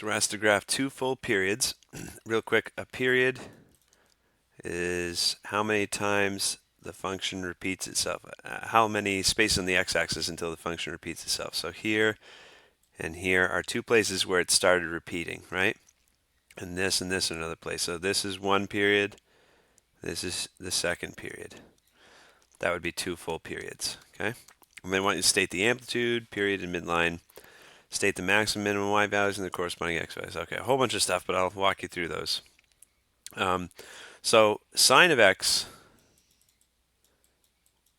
So we're asked to graph two full periods. Real quick, a period is how many times the function repeats itself, how many spaces on the x-axis until the function repeats itself. So here and here are two places where it started repeating, right? And this are another place. So this is one period, this is the second period. That would be two full periods, okay? And then I want you to state the amplitude, period, and midline. State the maximum, minimum y values and the corresponding x values. Okay, a whole bunch of stuff, but I'll walk you through those. So sine of x,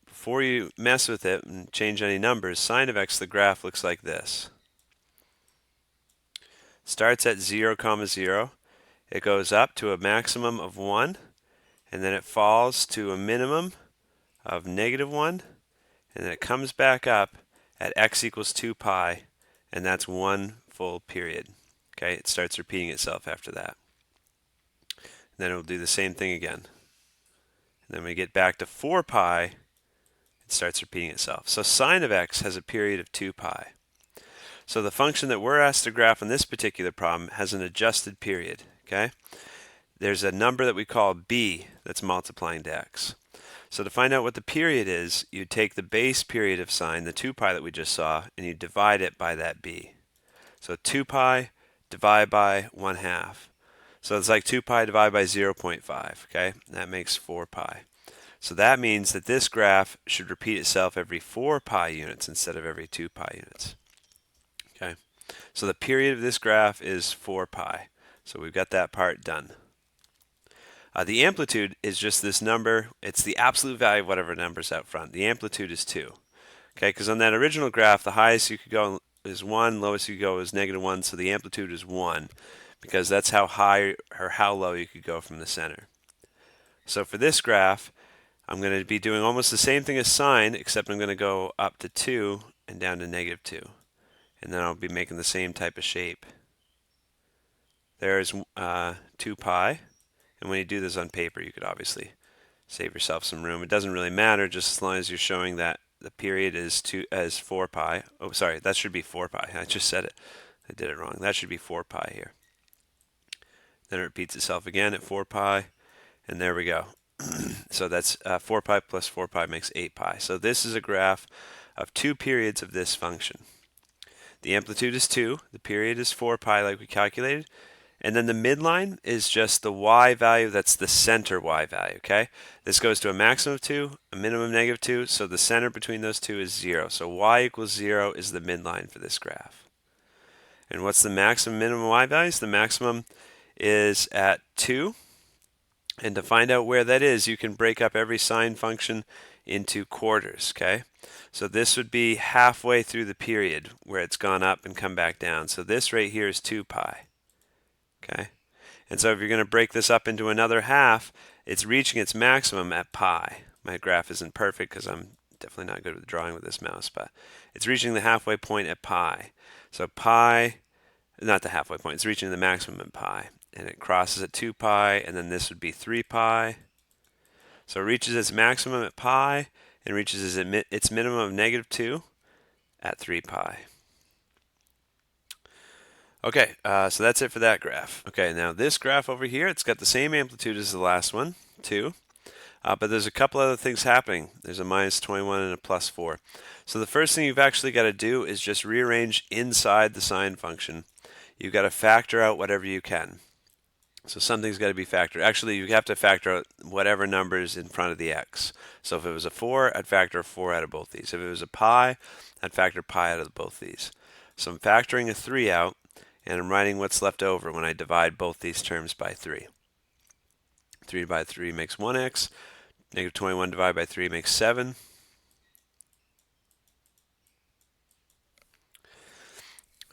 before you mess with it and change any numbers, sine of x, the graph looks like this. Starts at 0, 0. It goes up to a maximum of 1, and then it falls to a minimum of -1, and then it comes back up at x equals 2 pi, and that's one full period. Okay, it starts repeating itself after that. And then it will do the same thing again. And then when we get back to 4 pi, it starts repeating itself. So sine of x has a period of 2 pi. So the function that we're asked to graph in this particular problem has an adjusted period, okay? There's a number that we call b that's multiplying to x. So to find out what the period is, you take the base period of sine, the 2 pi that we just saw, and you divide it by that b. So 2 pi divided by 1/2. So it's like 2 pi divided by 0.5, okay? That makes 4 pi. So that means that this graph should repeat itself every 4 pi units instead of every 2 pi units. Okay, so the period of this graph is 4 pi. So we've got that part done. The amplitude is just this number. It's the absolute value of whatever number's out front. The amplitude is 2. Okay, because on that original graph, the highest you could go is 1, lowest you could go is -1, so the amplitude is 1, because that's how high or how low you could go from the center. So for this graph, I'm going to be doing almost the same thing as sine, except I'm going to go up to 2 and down to -2. And then I'll be making the same type of shape. There's 2 pi. And when you do this on paper, you could obviously save yourself some room. It doesn't really matter, just as long as you're showing that the period is 4 pi. Oh, sorry, that should be 4 pi. I just said it. I did it wrong. That should be 4 pi here. Then it repeats itself again at 4 pi. And there we go. So that's 4 pi plus 4 pi makes 8 pi. So this is a graph of two periods of this function. The amplitude is 2, the period is 4 pi like we calculated, and then the midline is just the y value, that's the center y value, okay? This goes to a maximum of 2, a minimum of -2, so the center between those two is 0. So y equals 0 is the midline for this graph. And what's the maximum minimum y values? The maximum is at 2. And to find out where that is, you can break up every sine function into quarters, okay? So this would be halfway through the period where it's gone up and come back down. So this right here is 2 pi, okay? And so if you're going to break this up into another half, it's reaching its maximum at pi. My graph isn't perfect because I'm definitely not good with drawing with this mouse, but it's reaching the halfway point at pi. So pi, not the halfway point, it's reaching the maximum at pi. And it crosses at 2 pi, and then this would be 3 pi. So it reaches its maximum at pi, and reaches its minimum of -2 at 3 pi. Okay, so that's it for that graph. Okay, now this graph over here, it's got the same amplitude as the last one, 2. But there's a couple other things happening. There's a -21 and a +4. So the first thing you've actually got to do is just rearrange inside the sine function. You've got to factor out whatever you can. So something's got to be factored. Actually, you have to factor out whatever number is in front of the x. So if it was a 4, I'd factor a 4 out of both these. If it was a pi, I'd factor pi out of both these. So I'm factoring a 3 out, and I'm writing what's left over when I divide both these terms by 3. 3 by 3 makes 1x. -21 divided by 3 makes 7.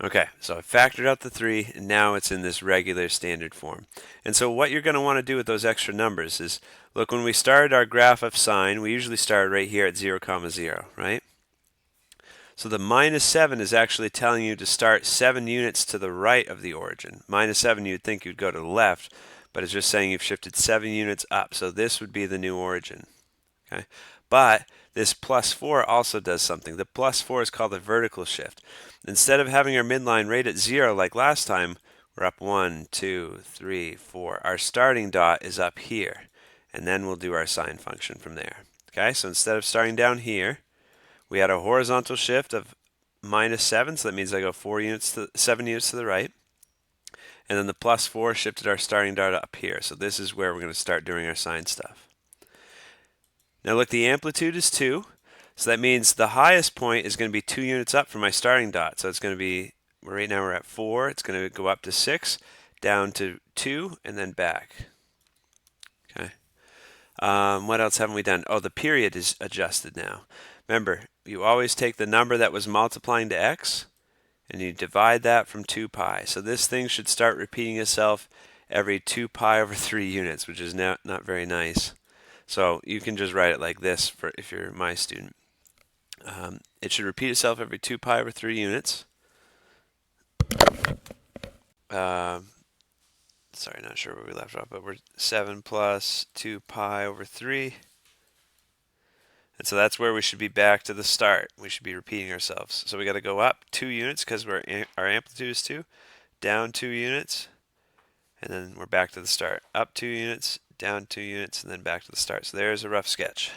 Okay, so I factored out the 3, and now it's in this regular standard form. And so what you're going to want to do with those extra numbers is, look, when we started our graph of sine, we usually start right here at 0, 0, right? So the -7 is actually telling you to start 7 units to the right of the origin. -7, you'd think you'd go to the left, but it's just saying you've shifted 7 units up. So this would be the new origin. Okay, but this +4 also does something. The +4 is called a vertical shift. Instead of having our midline right at 0 like last time, We're up 1, 2, 3, 4. Our starting dot is up here, and then we'll do our sine function from there. Okay, so instead of starting down here, we had a horizontal shift of -7, so that means I go 7 units to the right. And then the +4 shifted our starting dot up here. So this is where we're going to start doing our sine stuff. Now look, the amplitude is 2. So that means the highest point is going to be 2 units up from my starting dot. So it's going to be, right now we're at 4. It's going to go up to 6, down to 2, and then back. Okay. What else haven't we done? Oh, the period is adjusted now. Remember, you always take the number that was multiplying to x, and you divide that from 2 pi. So this thing should start repeating itself every 2 pi over 3 units, which is not very nice. So you can just write it like this for if you're my student. It should repeat itself every 2 pi over 3 units. Sorry, not sure where we left off, but we're 7 plus 2 pi over 3. And so that's where we should be back to the start. We should be repeating ourselves. So we got to go up 2 units because our amplitude is 2, down 2 units, and then we're back to the start. Up 2 units, down 2 units, and then back to the start. So there's a rough sketch.